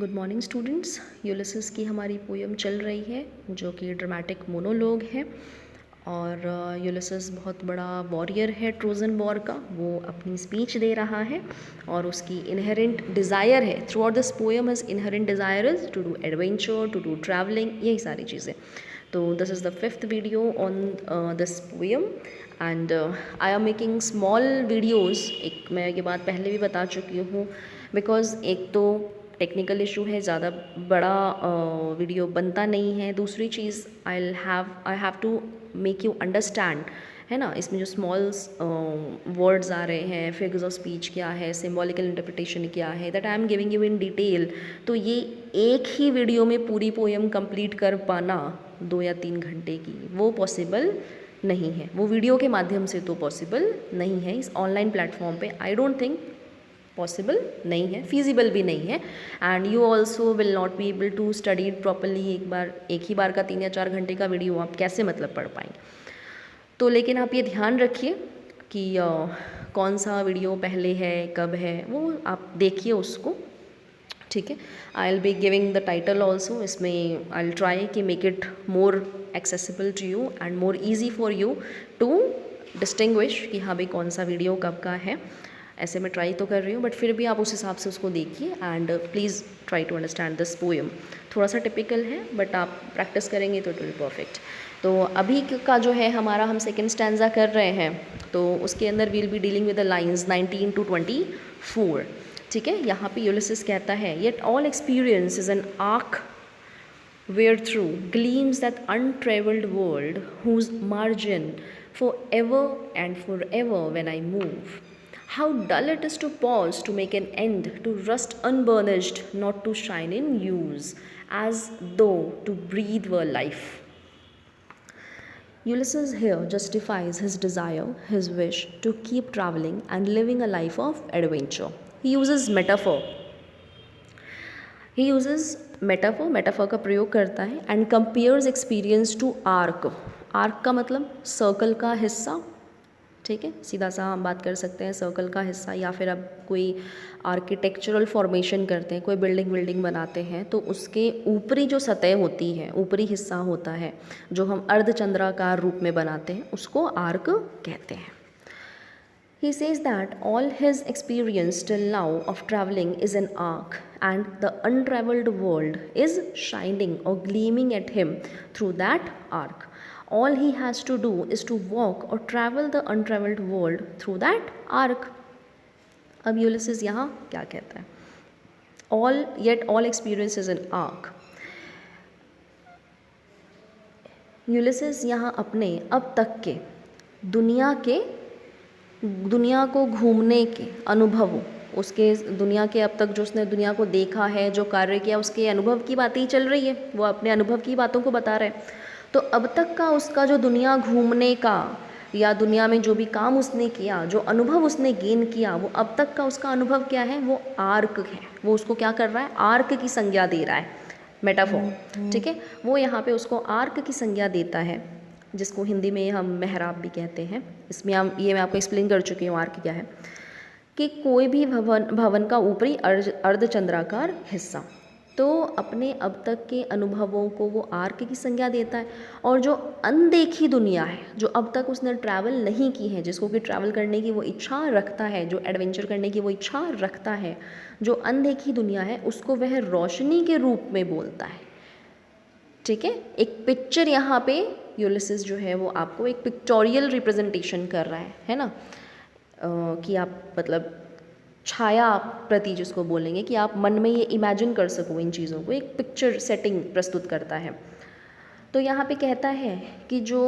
Good morning students. Ulysses की हमारी poem चल रही है जो कि ड्रामेटिक मोनोलॉग है। और यूलिसिस बहुत बड़ा वॉरियर है ट्रोजन वॉर का। वो अपनी स्पीच दे रहा है और उसकी इनहेरेंट डिज़ायर है throughout this poem. His inherent desire is to do adventure, to do travelling, यही सारी चीज़ें। तो this is the fifth video on this poem and I am making small videos. एक मैं ये बात पहले भी बता चुकी हूँ बिकॉज एक तो टेक्निकल इशू है, ज़्यादा बड़ा वीडियो बनता नहीं है। दूसरी चीज़ I have to make you understand, है ना। इसमें जो स्मॉल्स वर्ड्स आ रहे हैं, फिगर्स ऑफ स्पीच क्या है, सिम्बॉलिकल इंटरप्रिटेशन क्या है, that I am giving you in detail. तो ये एक ही वीडियो में पूरी पोएम कंप्लीट कर पाना 2 या 3 घंटे की, वो पॉसिबल नहीं है। वो वीडियो के माध्यम से तो पॉसिबल नहीं है। इस ऑनलाइन प्लेटफॉर्म पे आई डोंट थिंक पॉसिबल नहीं है, फीजिबल भी नहीं है। And you also will not be able to study it properly. एक ही बार का 3 या 4 घंटे का वीडियो आप कैसे मतलब पढ़ पाएंगे। तो लेकिन आप ये ध्यान रखिए कि कौन सा वीडियो पहले है, कब है, वो आप देखिए उसको, ठीक है। I will be giving the title also. इसमें आई विल ट्राई कि make it more accessible to you and more easy for you to distinguish कि हाँ भाई कौन सा वीडियो कब का है। ऐसे मैं ट्राई तो कर रही हूँ बट फिर भी आप उस हिसाब से उसको देखिए and please try to understand this poem. थोड़ा सा टिपिकल है बट आप प्रैक्टिस करेंगे तो इट विल परफेक्ट। तो अभी का जो है हमारा, हम सेकेंड स्टैंजा कर रहे हैं, तो उसके अंदर will be dealing with the lines 19 to 24, ठीक है। यहाँ पे यूलिसिस कहता है, yet all experience is an arc wherethrough gleams that untravelled world whose margin forever and forever when I move. How dull it is to pause to make an end, to rust unburnished, not to shine in use, as though to breathe were life. Ulysses here justifies his desire, his wish to keep traveling and living a life of adventure. He uses metaphor. Metaphor का प्रयोग करता है and compares experience to arch. Arch का मतलब circle का हिस्सा, ठीक है। सीधा सा हम बात कर सकते हैं सर्कल का हिस्सा, या फिर अब कोई आर्किटेक्चरल फॉर्मेशन करते हैं, कोई बिल्डिंग बनाते हैं तो उसके ऊपरी जो सतह होती है, ऊपरी हिस्सा होता है जो हम अर्धचंद्राकार रूप में बनाते हैं, उसको आर्क कहते हैं। He says that all his experience till now of traveling is an arc, and the untraveled world is shining or gleaming at him through that arc. All he has to do is to walk or travel the untraveled world through that arc. अब Ulysses यहाँ क्या कहता है? Yet all experience is an arc. Ulysses यहाँ अपने अब तक के दुनिया को घूमने के अनुभवों, उसके दुनिया के अब तक जो उसने दुनिया को देखा है, जो कार्य किया, उसके अनुभव की बातें ही चल रही है। वो अपने अनुभव की बातों को बता रहे हैं। तो अब तक का उसका जो दुनिया घूमने का या दुनिया में जो भी काम उसने किया, जो अनुभव उसने गेन किया, वो अब तक का उसका अनुभव क्या है? वो आर्क है। वो उसको क्या कर रहा है? आर्क की संज्ञा दे रहा है, मेटाफोर, ठीक है। वो यहाँ पे उसको आर्क की संज्ञा देता है, जिसको हिंदी में हम मेहराब भी कहते हैं। इसमें मैं आपको एक्सप्लेन कर चुकी हूँ आर्क क्या है, कि कोई भी भवन का ऊपरी अर्धचंद्राकार हिस्सा। तो अपने अब तक के अनुभवों को वो आर्क की संज्ञा देता है। और जो अनदेखी दुनिया है, जो अब तक उसने ट्रैवल नहीं की है, जिसको कि ट्रैवल करने की वो इच्छा रखता है, जो एडवेंचर करने की वो इच्छा रखता है, जो अनदेखी दुनिया है, उसको वह रोशनी के रूप में बोलता है, ठीक है। एक पिक्चर यहाँ पे यूलिसिस जो है वो आपको एक पिक्टोरियल रिप्रेजेंटेशन कर रहा है ना। कि आप मतलब छाया प्रति जिसको बोलेंगे, कि आप मन में ये इमेजिन कर सको इन चीज़ों को, एक पिक्चर सेटिंग प्रस्तुत करता है। तो यहाँ पे कहता है कि जो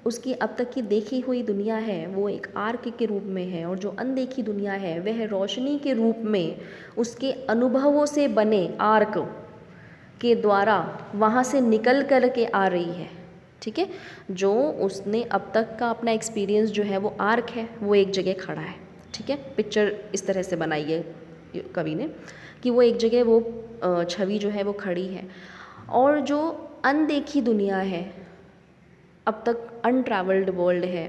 उसकी अब तक की देखी हुई दुनिया है वो एक आर्क के रूप में है, और जो अनदेखी दुनिया है वह रोशनी के रूप में उसके अनुभवों से बने आर्क के द्वारा वहाँ से निकल कर के आ रही है, ठीक है। जो उसने अब तक का अपना एक्सपीरियंस जो है वो आर्क है, वो एक जगह खड़ा है, ठीक है। पिक्चर इस तरह से बनाई है कवि ने कि वो एक जगह वो छवि जो है वो खड़ी है, और जो अनदेखी दुनिया है, अब तक अनट्रैवल्ड वर्ल्ड है,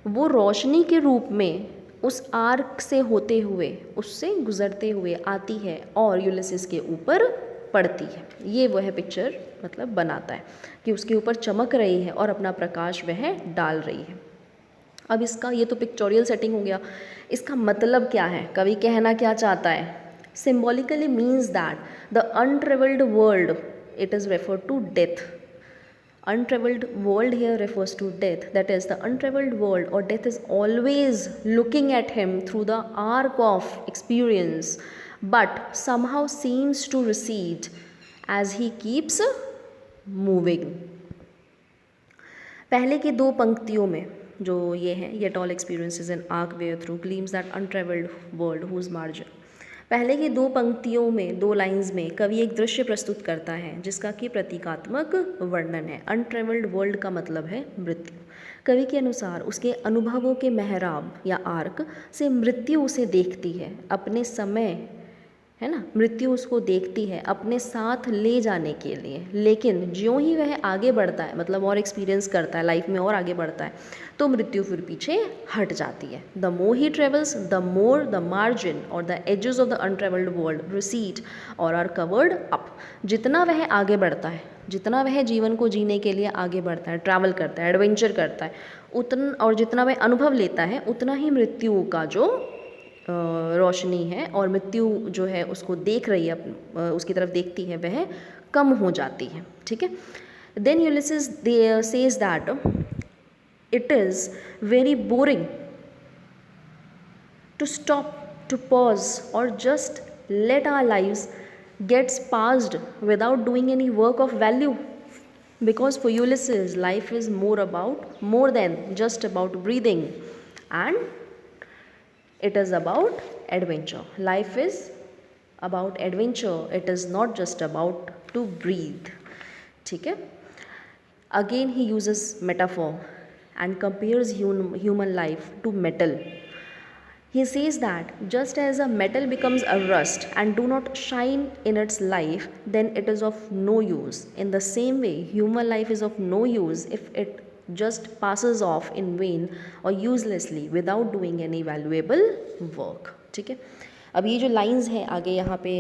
वो रोशनी के रूप में उस आर्क से होते हुए, उससे गुजरते हुए आती है और यूलिसिस के ऊपर पड़ती है। ये वह पिक्चर मतलब बनाता है कि उसके ऊपर चमक रही है और अपना प्रकाश वह डाल रही है। अब इसका ये तो पिक्चोरियल सेटिंग हो गया, इसका मतलब क्या है, कवि कहना क्या चाहता है? Symbolically means that the untravelled world, it is referred to death. Untraveled world here refers to death. That is, the untraveled world or death is always looking at him through the arc of experience, but somehow seems to recede as he keeps moving. पहले की दो पंक्तियों में जो ये है, yet all experiences an arc where through gleams that untraveled world whose margin. पहले की दो पंक्तियों में, दो लाइंस में कवि एक दृश्य प्रस्तुत करता है जिसका कि प्रतीकात्मक वर्णन है। अनट्रेवल्ड वर्ल्ड का मतलब है मृत्यु। कवि के अनुसार उसके अनुभवों के मेहराब या आर्क से मृत्यु उसे देखती है अपने समय, है ना, मृत्यु उसको देखती है अपने साथ ले जाने के लिए। लेकिन ज्यों ही वह आगे बढ़ता है, मतलब और एक्सपीरियंस करता है लाइफ में और आगे बढ़ता है, तो मृत्यु फिर पीछे हट जाती है। The more he travels the more the margin और the edges of the untravelled world recede और आर कवर्ड अप। जितना वह आगे बढ़ता है, जितना वह जीवन को जीने के लिए आगे बढ़ता है, ट्रैवल करता है, एडवेंचर करता है, उतना और जितना वह अनुभव लेता है, उतना ही मृत्यु का जो रोशनी है और मृत्यु जो है उसको देख रही है, उसकी तरफ देखती है, वह कम हो जाती है। ठीक है। Then Ulysses says that it is very boring to stop, to pause और just let our lives gets passed without doing any work of value, because for Ulysses life is more than just about breathing, and it is about adventure. Life is about adventure, it is not just about to breathe. ठीक है। Again he uses metaphor and compares human life to metal. He says that just as a metal becomes a rust and do not shine in its life, then it is of no use. In the same way, human life is of no use if it just passes off in vain or uselessly without doing any valuable work. ठीक है। अब ये जो lines हैं आगे यहाँ पे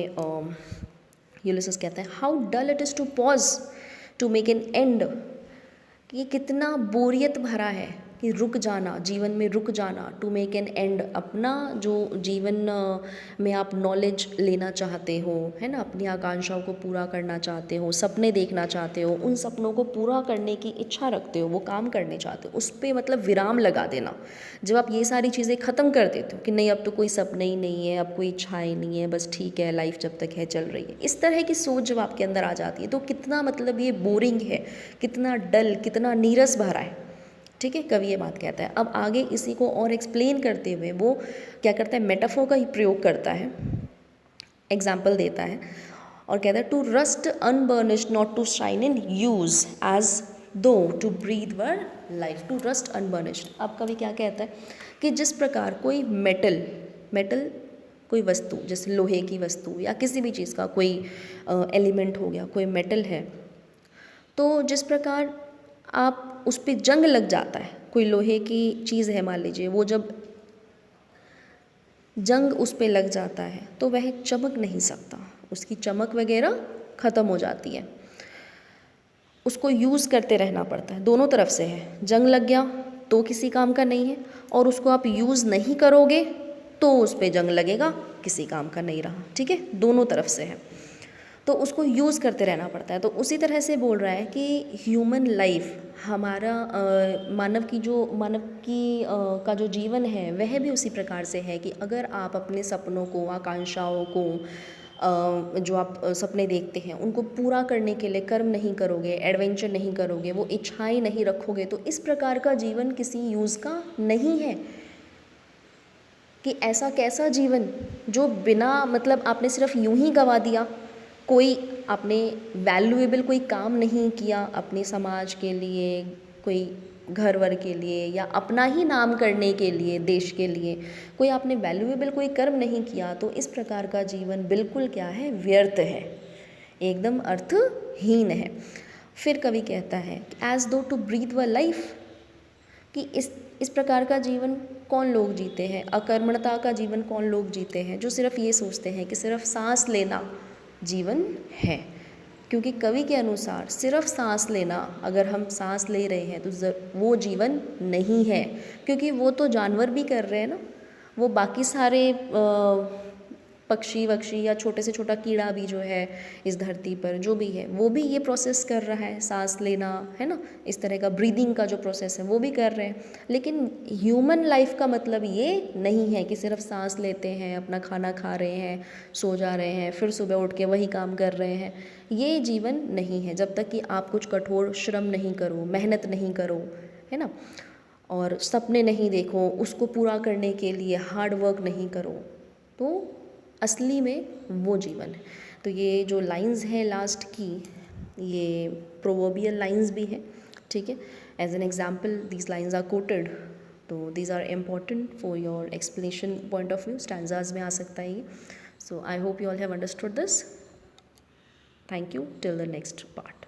Ulysses कहता है, how dull it is to pause to make an end. ये कितना बोरियत भरा है कि रुक जाना, जीवन में रुक जाना, टू मेक एन एंड, अपना जो जीवन में आप नॉलेज लेना चाहते हो, है ना, अपनी आकांक्षाओं को पूरा करना चाहते हो, सपने देखना चाहते हो, उन सपनों को पूरा करने की इच्छा रखते हो, वो काम करने चाहते हो, उस पर मतलब विराम लगा देना। जब आप ये सारी चीज़ें ख़त्म कर देते हो कि नहीं अब तो कोई सपने ही नहीं है, अब कोई इच्छाएँ नहीं है, बस ठीक है लाइफ जब तक है चल रही है, इस तरह की सोच जब आपके अंदर आ जाती है तो कितना मतलब ये बोरिंग है, कितना डल, कितना नीरस भरा है। ठीक है, कवि ये बात कहता है। अब आगे इसी को और एक्सप्लेन करते हुए वो क्या करता है, मेटाफोर का ही प्रयोग करता है, एग्जाम्पल देता है और कहता है, to rust unburnished not to shine in use as though to breathe were life, to rust unburnished. अब कवि क्या कहता है कि जिस प्रकार कोई मेटल कोई वस्तु, जैसे लोहे की वस्तु या किसी भी चीज़ का कोई एलिमेंट हो गया, कोई मेटल है, तो जिस प्रकार आप उस पर जंग लग जाता है, कोई लोहे की चीज़ है मान लीजिए, वो जब जंग उस पर लग जाता है तो वह चमक नहीं सकता, उसकी चमक वगैरह ख़त्म हो जाती है, उसको यूज़ करते रहना पड़ता है। दोनों तरफ से है, जंग लग गया तो किसी काम का नहीं है, और उसको आप यूज़ नहीं करोगे तो उस पर जंग लगेगा, किसी काम का नहीं रहा। ठीक है, दोनों तरफ से है, तो उसको यूज़ करते रहना पड़ता है। तो उसी तरह से बोल रहा है कि ह्यूमन लाइफ, हमारा मानव की का जो जीवन है वह भी उसी प्रकार से है कि अगर आप अपने सपनों को, आकांक्षाओं को, जो आप सपने देखते हैं उनको पूरा करने के लिए कर्म नहीं करोगे, एडवेंचर नहीं करोगे, वो इच्छाएं नहीं रखोगे, तो इस प्रकार का जीवन किसी यूज़ का नहीं है। कि ऐसा कैसा जीवन जो बिना मतलब आपने सिर्फ यूं ही गवा दिया, कोई आपने वैल्यूएबल कोई काम नहीं किया अपने समाज के लिए, कोई घर वर के लिए या अपना ही नाम करने के लिए, देश के लिए कोई आपने वैल्यूएबल कोई कर्म नहीं किया, तो इस प्रकार का जीवन बिल्कुल क्या है, व्यर्थ है, एकदम अर्थहीन है। फिर कवि कहता है एज दो टू ब्रीथ व लाइफ, कि इस प्रकार का जीवन कौन लोग जीते हैं, अकर्मणता का जीवन कौन लोग जीते हैं, जो सिर्फ ये सोचते हैं कि सिर्फ सांस लेना जीवन है। क्योंकि कवि के अनुसार सिर्फ सांस लेना, अगर हम सांस ले रहे हैं तो वो जीवन नहीं है, क्योंकि वो तो जानवर भी कर रहे हैं ना, वो बाकी सारे पक्षी वक्षी या छोटे से छोटा कीड़ा भी जो है इस धरती पर जो भी है वो भी ये प्रोसेस कर रहा है, सांस लेना है ना, इस तरह का ब्रीदिंग का जो प्रोसेस है वो भी कर रहे हैं। लेकिन ह्यूमन लाइफ का मतलब ये नहीं है कि सिर्फ सांस लेते हैं, अपना खाना खा रहे हैं, सो जा रहे हैं, फिर सुबह उठ के वही काम कर रहे हैं, ये जीवन नहीं है। जब तक कि आप कुछ कठोर श्रम नहीं करो, मेहनत नहीं करो, है ना, और सपने नहीं देखो, उसको पूरा करने के लिए हार्ड वर्क नहीं करो, तो असली में वो जीवन है। तो ये जो लाइंस हैं लास्ट की, ये प्रोवर्बियल लाइंस भी हैं, ठीक है। As an example these lines are quoted, तो these are important for your explanation point of view, stanzas में आ सकता है ये। So I hope you all have understood this. Thank you, till the next part.